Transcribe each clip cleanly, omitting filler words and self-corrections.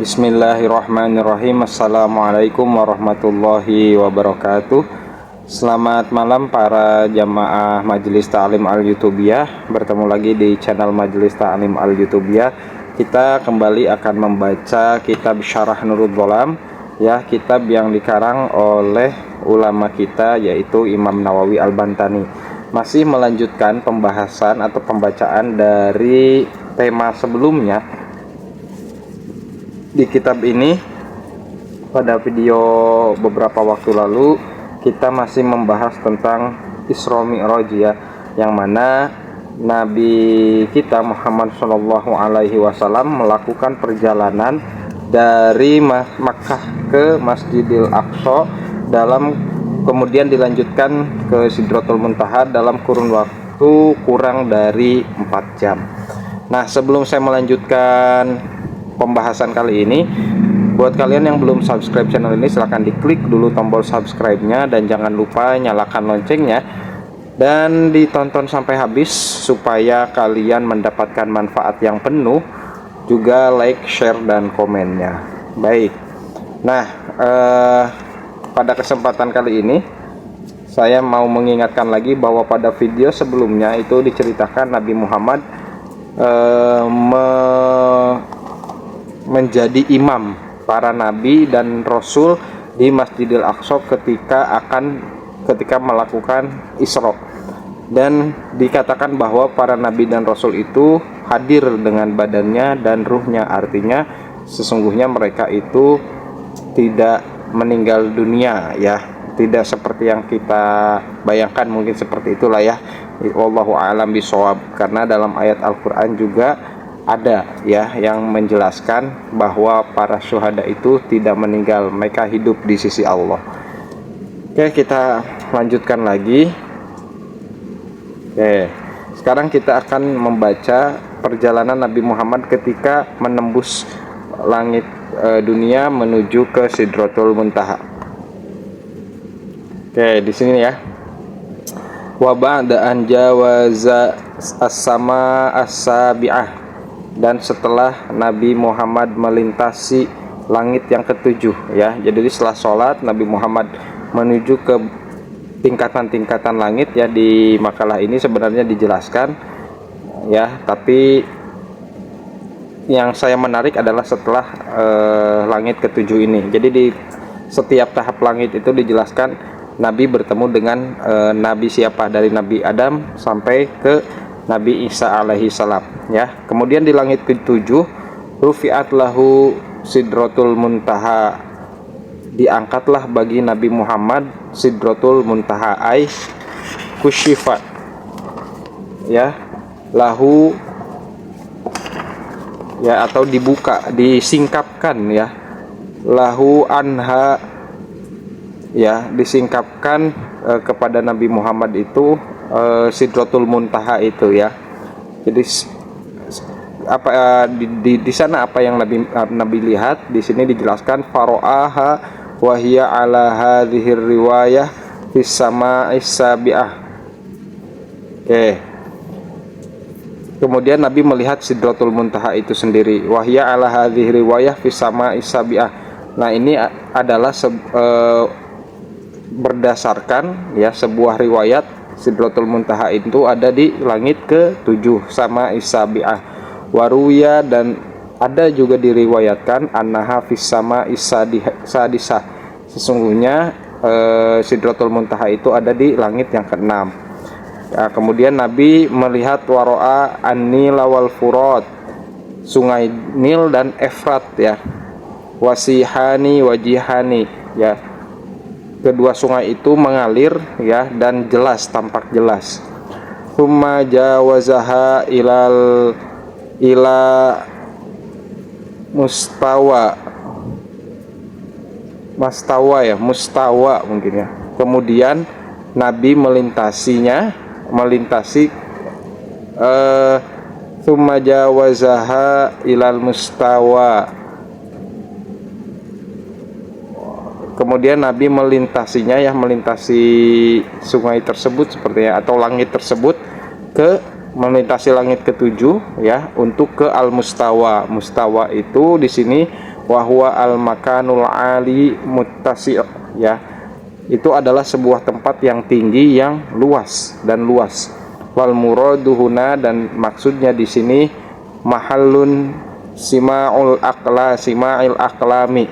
Bismillahirrahmanirrahim. Assalamualaikum warahmatullahi wabarakatuh. Selamat malam para jamaah Majelis Ta'lim Al-Yutubiyah. Bertemu lagi di channel Majelis Ta'lim Al-Yutubiyah. Kita kembali akan membaca kitab Syarah Nurul Dholam, ya, kitab yang dikarang oleh ulama kita yaitu Imam Nawawi Al-Bantani. Masih melanjutkan pembahasan atau pembacaan dari tema sebelumnya. Di kitab ini, pada video beberapa waktu lalu, kita masih membahas tentang Isra Mi'raj, ya, yang mana Nabi kita Muhammad SAW melakukan perjalanan dari Makkah ke Masjidil Aqsa, kemudian dilanjutkan ke Sidratul Muntaha dalam kurun waktu kurang dari 4 jam. Nah, sebelum saya melanjutkan pembahasan kali ini, buat kalian yang belum subscribe channel ini, silahkan diklik dulu tombol subscribe-nya dan jangan lupa nyalakan loncengnya dan ditonton sampai habis supaya kalian mendapatkan manfaat yang penuh, juga like, share, dan komennya. Baik, nah pada kesempatan kali ini saya mau mengingatkan lagi bahwa pada video sebelumnya itu diceritakan Nabi Muhammad menjadi imam para nabi dan rasul di Masjidil Aqsa ketika melakukan Isra, dan dikatakan bahwa para nabi dan rasul itu hadir dengan badannya dan ruhnya, artinya sesungguhnya mereka itu tidak meninggal dunia, ya, tidak seperti yang kita bayangkan, mungkin seperti itulah, ya. Wallahu a'lam bishawab. Karena dalam ayat Al-Qur'an juga ada, ya, yang menjelaskan bahwa para syuhada itu tidak meninggal, mereka hidup di sisi Allah. Oke, kita lanjutkan lagi. Oke, sekarang kita akan membaca perjalanan Nabi Muhammad ketika menembus langit dunia menuju ke Sidratul Muntaha. Oke, di sini, ya. Wa ba'da an jawaza as-sama as-sabi'ah, dan setelah Nabi Muhammad melintasi langit yang ketujuh, ya. Jadi setelah sholat Nabi Muhammad menuju ke tingkatan-tingkatan langit, ya. Di makalah ini sebenarnya dijelaskan, ya, tapi yang saya menarik adalah setelah langit ketujuh ini. Jadi di setiap tahap langit itu dijelaskan Nabi bertemu dengan Nabi siapa, dari Nabi Adam sampai ke Nabi Isa alaihi salam, ya. Kemudian di langit ke-7 rufi'at lahu Sidratul Muntaha, diangkatlah bagi Nabi Muhammad Sidratul Muntaha, ai kusyifat, ya, lahu, ya, atau dibuka, disingkapkan, ya, lahu anha, ya, disingkapkan kepada Nabi Muhammad itu Sidratul Muntaha itu, ya. Jadi apa di sana apa yang Nabi lihat, di sini dijelaskan faro'aha wa hiya ala hadhir riwayah fis sama'is sabi'ah. Oke. Kemudian Nabi melihat Sidratul Muntaha itu sendiri, wa hiya ala hadhir riwayah fis sama'is sabi'ah. Nah, ini adalah berdasarkan, ya, sebuah riwayat Sidratul Muntaha itu ada di langit ke-7 sama Isabi'ah. Waruya, dan ada juga diriwayatkan annaha fis sama sadisah, sesungguhnya Sidratul Muntaha itu ada di langit yang ke-6. Ya, kemudian Nabi melihat waro'a an-Nil wal Furat, sungai Nil dan Efrat, ya, wasihani wajihani, ya, kedua sungai itu mengalir, ya, dan jelas, tampak jelas. Humma jawazaha ila mustawa, ya, mustawa mungkin, ya. Kemudian Nabi melintasi humma jawazaha ilal mustawa. Kemudian Nabi melintasinya, ya, melintasi sungai tersebut sepertinya, atau langit tersebut, melintasi langit ke-7, ya, untuk ke Al-Mustawa. Mustawa itu di sini wa huwa al makanul ali muttasi', ya. Itu adalah sebuah tempat yang tinggi, yang luas. Wal muradu huna, dan maksudnya di sini mahallun sima'il aqlami,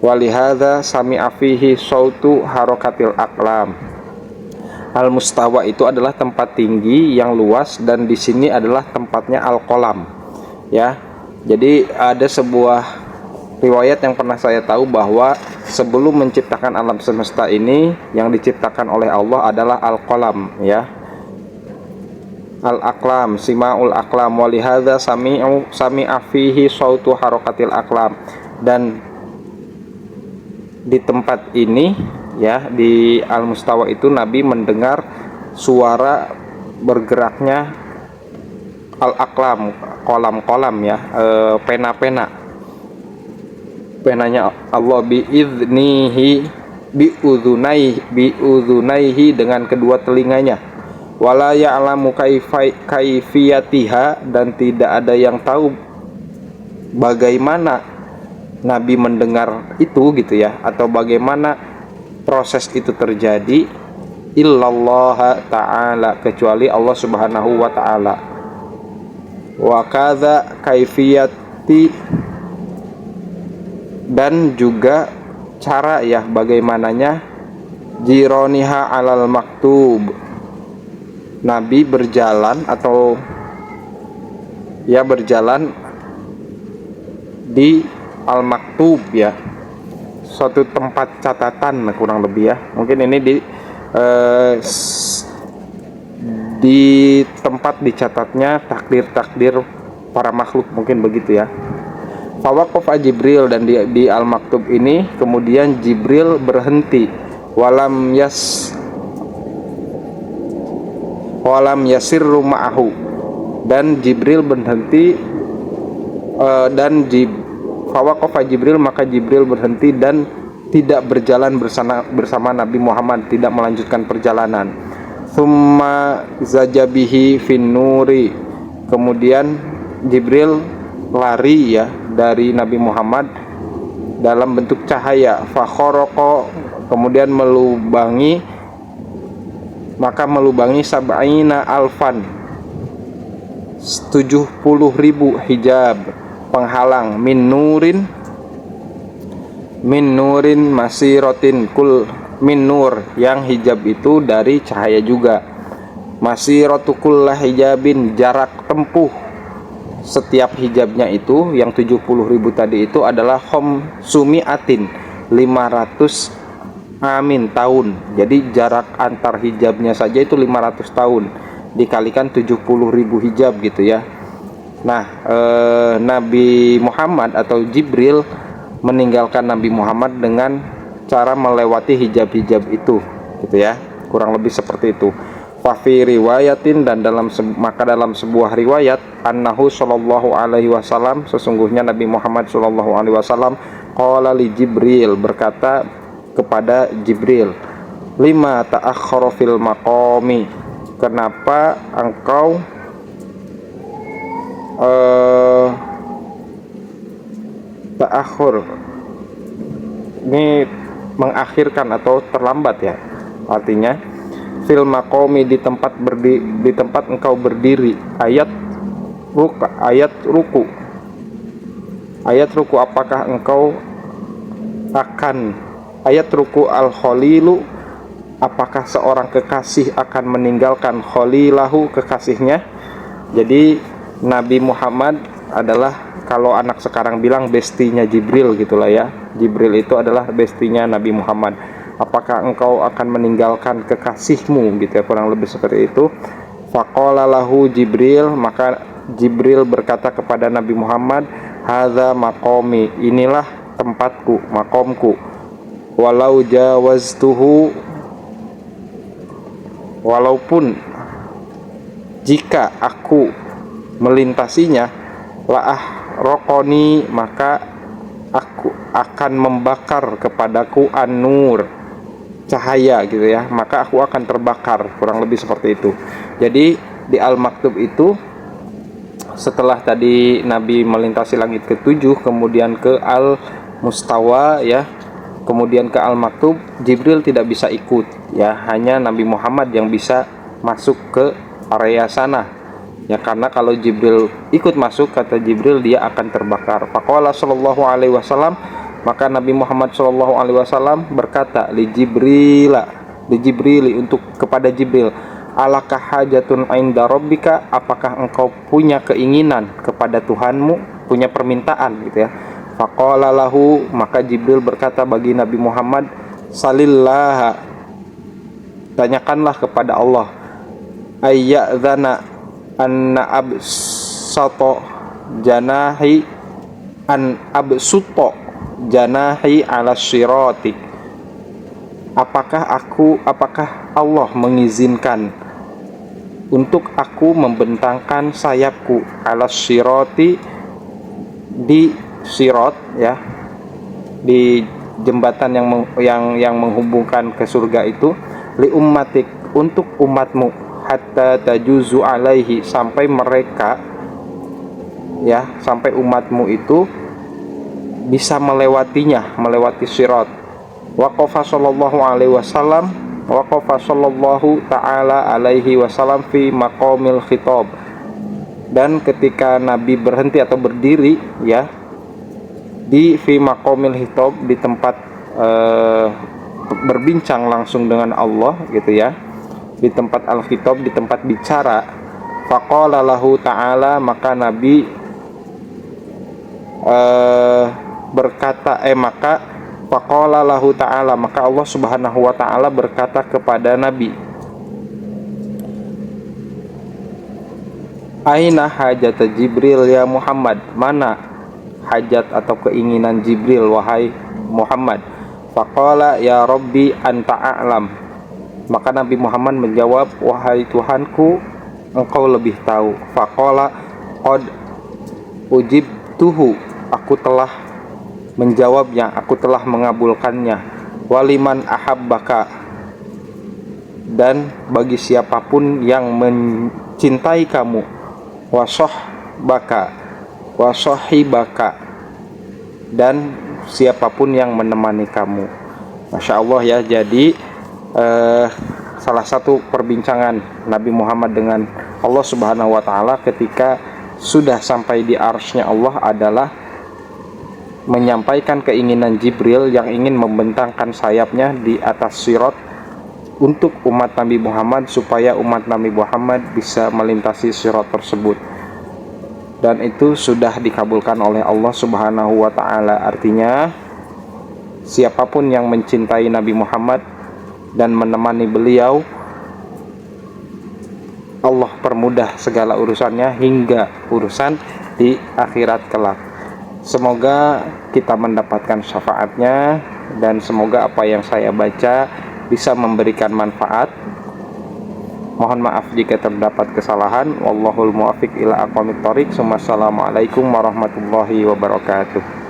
walihada sami'a fihi sautu harokatil aqlam. Al mustawa itu adalah tempat tinggi yang luas, dan di sini adalah tempatnya al qalam, ya. Jadi ada sebuah riwayat yang pernah saya tahu bahwa sebelum menciptakan alam semesta ini, yang diciptakan oleh Allah adalah al qalam, ya. Al aqlam, sima'ul aqlam, walihada sami'a fihi sautu harokatil aqlam. Dan di tempat ini, ya, di al mustawa itu Nabi mendengar suara bergeraknya al aqlam, kolam-kolam, ya, penanya Allah, bi'udhunaihi, dengan kedua telinganya. Wala ya'lamu kaifiyatiha, dan tidak ada yang tahu bagaimana Nabi mendengar itu, gitu ya, atau bagaimana proses itu terjadi, illallah ta'ala, kecuali Allah subhanahu wa ta'ala. Wa kadza kaifiyati, dan juga cara, ya, bagaimananya jironiha alal maktub, Nabi berjalan, atau ya berjalan di al maktub, ya, suatu tempat catatan kurang lebih, ya. Mungkin ini di tempat dicatatnya takdir para makhluk, mungkin begitu, ya. Fawaqafa Jibril, dan di al maktub ini kemudian Jibril berhenti. Walam yasirru ma'ahu, dan Jibril berhenti, fawaqafa Jibril, maka Jibril berhenti dan tidak berjalan bersama Nabi Muhammad, tidak melanjutkan perjalanan. Tsumma zajabihi fin nuri, kemudian Jibril lari, ya, dari Nabi Muhammad dalam bentuk cahaya. Fakhoroqo, kemudian melubangi sab'ina alfan, 70.000 hijab penghalang, min nurin masiratin kul, min nur, yang hijab itu dari cahaya juga. Masiratu kullah hijabin, jarak tempuh setiap hijabnya itu, yang 70.000 tadi itu adalah sumiatin, 500 amin tahun. Jadi jarak antar hijabnya saja itu 500 tahun, dikalikan 70.000 hijab, gitu ya. Nah, Nabi Muhammad atau Jibril meninggalkan Nabi Muhammad dengan cara melewati hijab-hijab itu, gitu ya. Kurang lebih seperti itu. Fafi riwayatin, dan dalam sebuah riwayat, annahu sallallahu alaihi wasallam, sesungguhnya Nabi Muhammad sallallahu alaihi wasallam, qala li Jibril, berkata kepada Jibril, lima ta'akhkhara fil maqami, kenapa engkau ta'akhur, ini mengakhirkan atau terlambat, ya, artinya fil maqami, di tempat engkau berdiri. Ayat ruku, apakah engkau akan, ayat ruku al khalilu, apakah seorang kekasih akan meninggalkan khalilahu, kekasihnya. Jadi Nabi Muhammad adalah, kalau anak sekarang bilang, bestinya Jibril, gitulah, ya. Jibril itu adalah bestinya Nabi Muhammad. Apakah engkau akan meninggalkan kekasihmu, gitu ya, kurang lebih seperti itu. Faqala lahu Jibril, maka Jibril berkata kepada Nabi Muhammad, hadza maqami, inilah tempatku, makomku. Walau jawaztuhu, walaupun jika aku melintasinya, la'ah rokoni, maka aku akan membakar kepadaku an-nur, cahaya, gitu ya, maka aku akan terbakar, kurang lebih seperti itu. Jadi di al-maktub itu setelah tadi Nabi melintasi langit ketujuh, kemudian ke Al-Mustawa ya, kemudian ke Al-Maktub, Jibril tidak bisa ikut ya, hanya Nabi Muhammad yang bisa masuk ke area sana ya, karena kalau Jibril ikut masuk, kata Jibril, dia akan terbakar. Faqala sallallahu alaihi wasallam, maka Nabi Muhammad sallallahu alaihi wasallam berkata li Jibril untuk kepada Jibril, alaka hajatun inda rabbika, apakah engkau punya keinginan kepada Tuhanmu, punya permintaan gitu ya. Faqala lahu, maka Jibril berkata bagi Nabi Muhammad, salillah, tanyakanlah kepada Allah, ayyadzana anna absato janahi an absuto janahi ala sirati, apakah Allah mengizinkan untuk aku membentangkan sayapku ala sirati, di sirat ya, di jembatan yang menghubungkan ke surga itu, li ummatik, untuk umatmu, hatta tajuzu alaihi, sampai mereka ya, sampai umatmu itu bisa melewatinya, melewati sirat. Waqafa sallallahu alaihi wasallam, waqafa sallallahu ta'ala alaihi wasallam fi maqamil khitab, dan ketika Nabi berhenti atau berdiri ya, di fi maqamil khitab, di tempat berbincang langsung dengan Allah gitu ya, di tempat al-khitab, di tempat bicara. Faqala lahu ta'ala, maka Nabi berkata maka faqala lahu ta'ala, maka Allah Subhanahu wa ta'ala berkata kepada Nabi, aina hajat Jibril ya Muhammad, mana hajat atau keinginan Jibril wahai Muhammad. Faqala ya Rabbi anta a'lam, maka Nabi Muhammad menjawab, wahai Tuhanku, engkau lebih tahu. Faqala qad ujibtuhu, aku telah menjawabnya, aku telah mengabulkannya. Waliman ahabbaka, dan bagi siapapun yang mencintai kamu. Wasohibaka, dan siapapun yang menemani kamu. Masya Allah ya. Jadi salah satu perbincangan Nabi Muhammad dengan Allah Subhanahu wa ta'ala ketika sudah sampai di arsy-Nya Allah adalah menyampaikan keinginan Jibril yang ingin membentangkan sayapnya di atas sirat untuk umat Nabi Muhammad, supaya umat Nabi Muhammad bisa melintasi sirat tersebut, dan itu sudah dikabulkan oleh Allah Subhanahu wa ta'ala. Artinya siapapun yang mencintai Nabi Muhammad dan menemani beliau, Allah permudah segala urusannya hingga urusan di akhirat kelak. Semoga kita mendapatkan syafaatnya, dan semoga apa yang saya baca bisa memberikan manfaat. Mohon maaf jika terdapat kesalahan. Wallahul muwaffiq ila aqwamit thoriq. Wassalamualaikum warahmatullahi wabarakatuh.